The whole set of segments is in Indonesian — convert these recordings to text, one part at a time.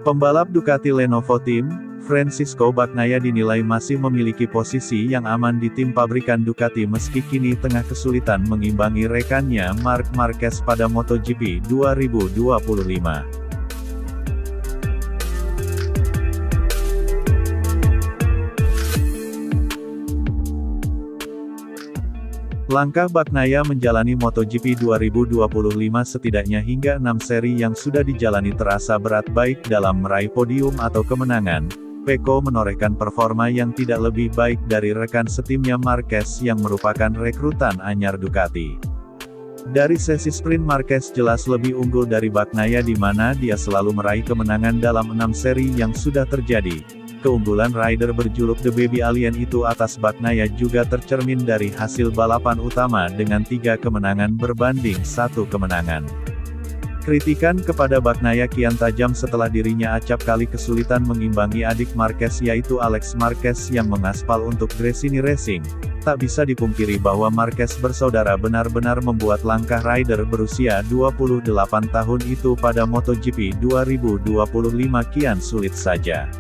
Pembalap Ducati Lenovo Team, Francisco Bagnaia dinilai masih memiliki posisi yang aman di tim pabrikan Ducati meski kini tengah kesulitan mengimbangi rekannya Marc Marquez pada MotoGP 2025. Langkah Bagnaia menjalani MotoGP 2025 setidaknya hingga 6 seri yang sudah dijalani terasa berat baik dalam meraih podium atau kemenangan. Pecco menorehkan performa yang tidak lebih baik dari rekan setimnya Marquez yang merupakan rekrutan anyar Ducati. Dari sesi sprint Marquez jelas lebih unggul dari Bagnaia di mana dia selalu meraih kemenangan dalam 6 seri yang sudah terjadi. Keunggulan rider berjuluk The Baby Alien itu atas Bagnaia juga tercermin dari hasil balapan utama dengan 3 kemenangan berbanding 1 kemenangan. Kritikan kepada Bagnaia kian tajam setelah dirinya acap kali kesulitan mengimbangi adik Marquez yaitu Alex Marquez yang mengaspal untuk Gresini Racing. Tak bisa dipungkiri bahwa Marquez bersaudara benar-benar membuat langkah rider berusia 28 tahun itu pada MotoGP 2025 kian sulit saja.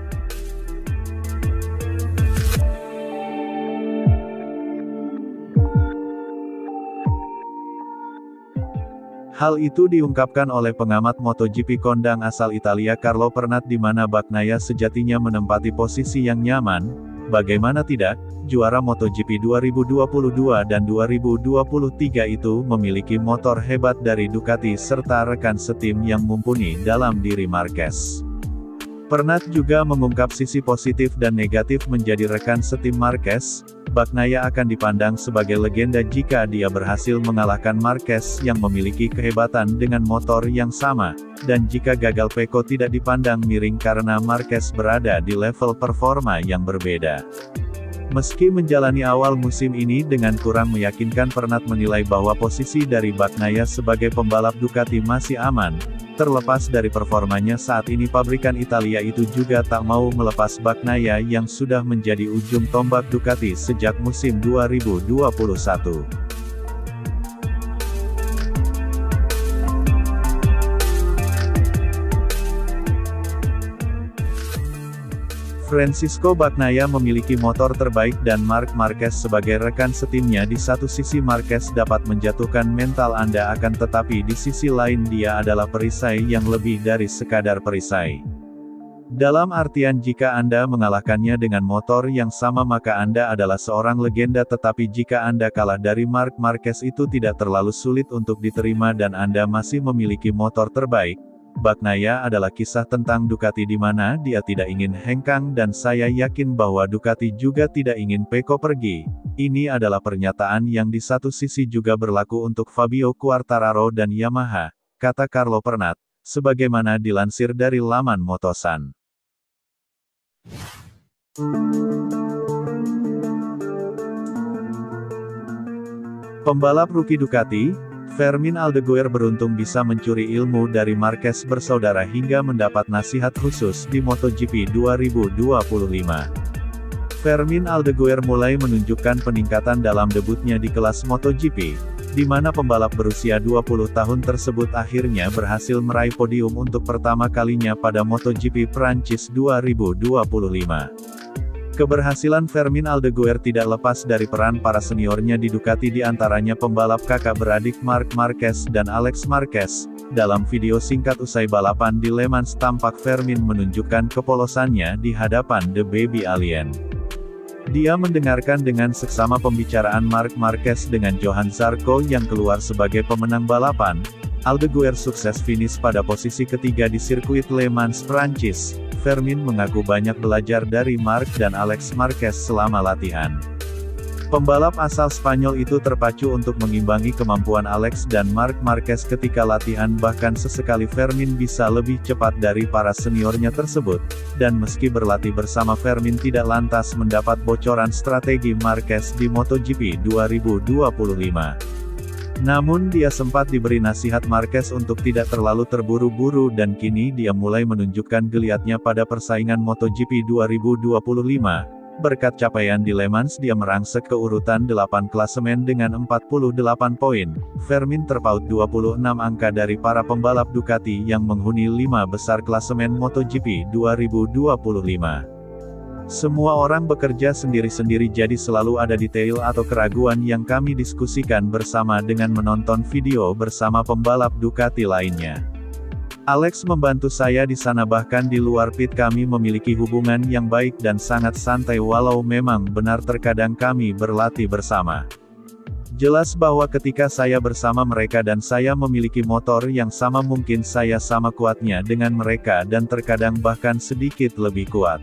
Hal itu diungkapkan oleh pengamat MotoGP kondang asal Italia Carlo Pernat di mana Bagnaia sejatinya menempati posisi yang nyaman. Bagaimana tidak, juara MotoGP 2022 dan 2023 itu memiliki motor hebat dari Ducati serta rekan setim yang mumpuni dalam diri Marquez. Pernat juga mengungkap sisi positif dan negatif menjadi rekan setim Marquez. Bagnaia akan dipandang sebagai legenda jika dia berhasil mengalahkan Marquez yang memiliki kehebatan dengan motor yang sama, dan jika gagal Pecco tidak dipandang miring karena Marquez berada di level performa yang berbeda. Meski menjalani awal musim ini dengan kurang meyakinkan, Pernat menilai bahwa posisi dari Bagnaia sebagai pembalap Ducati masih aman. Terlepas dari performanya saat ini, pabrikan Italia itu juga tak mau melepas Bagnaia yang sudah menjadi ujung tombak Ducati sejak musim 2021. Francisco Bagnaia memiliki motor terbaik dan Marc Marquez sebagai rekan setimnya. Di satu sisi Marquez dapat menjatuhkan mental Anda, akan tetapi di sisi lain dia adalah perisai yang lebih dari sekadar perisai. Dalam artian jika Anda mengalahkannya dengan motor yang sama maka Anda adalah seorang legenda, tetapi jika Anda kalah dari Marc Marquez itu tidak terlalu sulit untuk diterima dan Anda masih memiliki motor terbaik. Bagnaia adalah kisah tentang Ducati di mana dia tidak ingin hengkang dan saya yakin bahwa Ducati juga tidak ingin Pecco pergi. Ini adalah pernyataan yang di satu sisi juga berlaku untuk Fabio Quartararo dan Yamaha, kata Carlo Pernat, sebagaimana dilansir dari laman Motosan. Pembalap rookie Ducati, Fermin Aldeguer beruntung bisa mencuri ilmu dari Marquez bersaudara hingga mendapat nasihat khusus di MotoGP 2025. Fermin Aldeguer mulai menunjukkan peningkatan dalam debutnya di kelas MotoGP, di mana pembalap berusia 20 tahun tersebut akhirnya berhasil meraih podium untuk pertama kalinya pada MotoGP Prancis 2025. Keberhasilan Fermin Aldeguer tidak lepas dari peran para seniornya di Ducati, di antaranya pembalap kakak beradik Marc Marquez dan Alex Marquez. Dalam video singkat usai balapan di Le Mans tampak Fermin menunjukkan kepolosannya di hadapan The Baby Alien. Dia mendengarkan dengan seksama pembicaraan Marc Marquez dengan Johan Zarco yang keluar sebagai pemenang balapan. Aldeguer sukses finish pada posisi ketiga di sirkuit Le Mans Prancis. Fermin mengaku banyak belajar dari Marc dan Alex Marquez selama latihan. Pembalap asal Spanyol itu terpacu untuk mengimbangi kemampuan Alex dan Marc Marquez ketika latihan, bahkan sesekali Fermin bisa lebih cepat dari para seniornya tersebut, dan meski berlatih bersama Fermin tidak lantas mendapat bocoran strategi Marquez di MotoGP 2025. Namun dia sempat diberi nasihat Marquez untuk tidak terlalu terburu-buru dan kini dia mulai menunjukkan geliatnya pada persaingan MotoGP 2025. Berkat capaian di Le Mans dia merangsek ke urutan 8 klasemen dengan 48 poin. Vermin terpaut 26 angka dari para pembalap Ducati yang menghuni 5 besar klasemen MotoGP 2025. Semua orang bekerja sendiri-sendiri, jadi selalu ada detail atau keraguan yang kami diskusikan bersama dengan menonton video bersama pembalap Ducati lainnya. Alex membantu saya di sana, bahkan di luar pit kami memiliki hubungan yang baik dan sangat santai, walau memang benar terkadang kami berlatih bersama. Jelas bahwa ketika saya bersama mereka dan saya memiliki motor yang sama, mungkin saya sama kuatnya dengan mereka dan terkadang bahkan sedikit lebih kuat.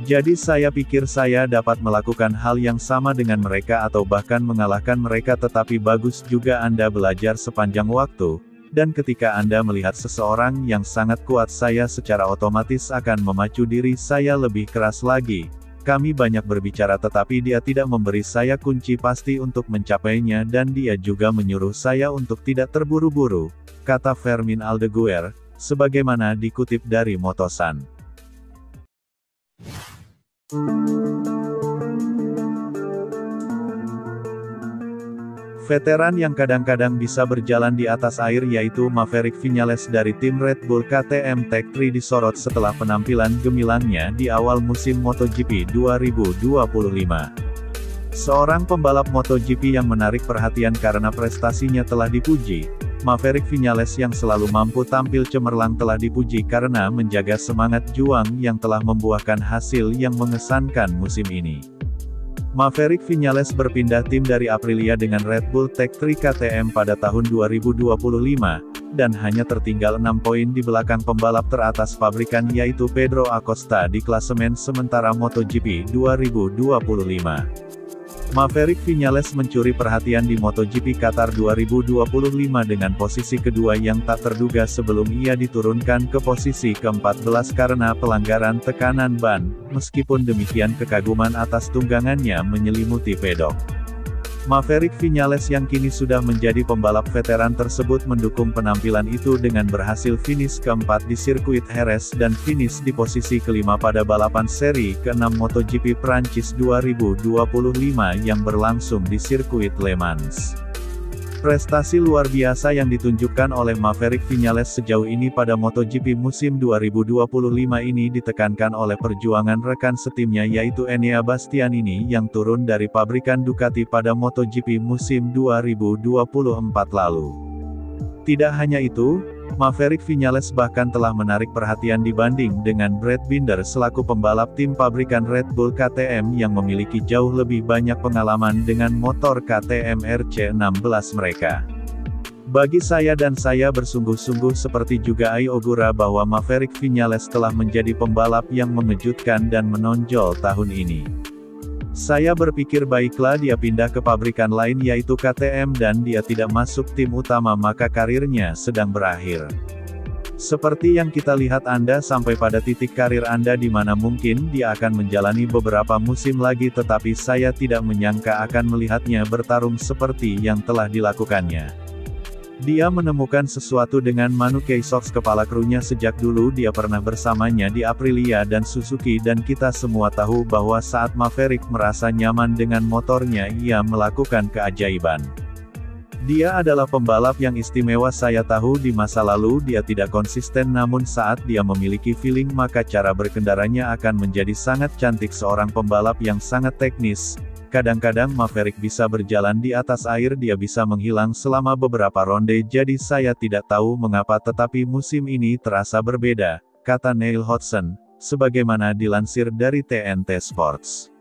Jadi saya pikir saya dapat melakukan hal yang sama dengan mereka atau bahkan mengalahkan mereka, tetapi bagus juga Anda belajar sepanjang waktu. Dan ketika Anda melihat seseorang yang sangat kuat, saya secara otomatis akan memacu diri saya lebih keras lagi. Kami banyak berbicara tetapi dia tidak memberi saya kunci pasti untuk mencapainya, dan dia juga menyuruh saya untuk tidak terburu-buru, kata Fermin Aldeguer, sebagaimana dikutip dari Motosan. Veteran yang kadang-kadang bisa berjalan di atas air yaitu Maverick Viñales dari tim Red Bull KTM Tech3 disorot setelah penampilan gemilangnya di awal musim MotoGP 2025. Seorang pembalap MotoGP yang menarik perhatian karena prestasinya telah dipuji. Maverick Viñales yang selalu mampu tampil cemerlang telah dipuji karena menjaga semangat juang yang telah membuahkan hasil yang mengesankan musim ini. Maverick Viñales berpindah tim dari Aprilia dengan Red Bull Tech3 KTM pada tahun 2025, dan hanya tertinggal 6 poin di belakang pembalap teratas pabrikan yaitu Pedro Acosta di klasemen sementara MotoGP 2025. Maverick Viñales mencuri perhatian di MotoGP Qatar 2025 dengan posisi kedua yang tak terduga sebelum ia diturunkan ke posisi ke-14 karena pelanggaran tekanan ban. Meskipun demikian, kekaguman atas tunggangannya menyelimuti pedok. Maverick Viñales yang kini sudah menjadi pembalap veteran tersebut mendukung penampilan itu dengan berhasil finish keempat di sirkuit Jerez dan finish di posisi kelima pada balapan seri ke-6 MotoGP Prancis 2025 yang berlangsung di sirkuit Le Mans. Prestasi luar biasa yang ditunjukkan oleh Maverick Viñales sejauh ini pada MotoGP musim 2025 ini ditekankan oleh perjuangan rekan setimnya yaitu Enea Bastianini yang turun dari pabrikan Ducati pada MotoGP musim 2024 lalu. Tidak hanya itu, Maverick Viñales bahkan telah menarik perhatian dibanding dengan Brad Binder selaku pembalap tim pabrikan Red Bull KTM yang memiliki jauh lebih banyak pengalaman dengan motor KTM RC16 mereka. Bagi saya dan saya bersungguh-sungguh seperti juga Ai Ogura bahwa Maverick Viñales telah menjadi pembalap yang mengejutkan dan menonjol tahun ini. Saya berpikir baiklah dia pindah ke pabrikan lain yaitu KTM dan dia tidak masuk tim utama maka karirnya sedang berakhir. Seperti yang kita lihat Anda sampai pada titik karir Anda di mana mungkin dia akan menjalani beberapa musim lagi tetapi saya tidak menyangka akan melihatnya bertarung seperti yang telah dilakukannya. Dia menemukan sesuatu dengan Manu Kaysox kepala krunya sejak dulu dia pernah bersamanya di Aprilia dan Suzuki dan kita semua tahu bahwa saat Maverick merasa nyaman dengan motornya ia melakukan keajaiban. Dia adalah pembalap yang istimewa. Saya tahu di masa lalu dia tidak konsisten namun saat dia memiliki feeling maka cara berkendaranya akan menjadi sangat cantik. Seorang pembalap yang sangat teknis. Kadang-kadang Maverick bisa berjalan di atas air, dia bisa menghilang selama beberapa ronde, jadi saya tidak tahu mengapa tetapi musim ini terasa berbeda, kata Neil Hodgson, sebagaimana dilansir dari TNT Sports.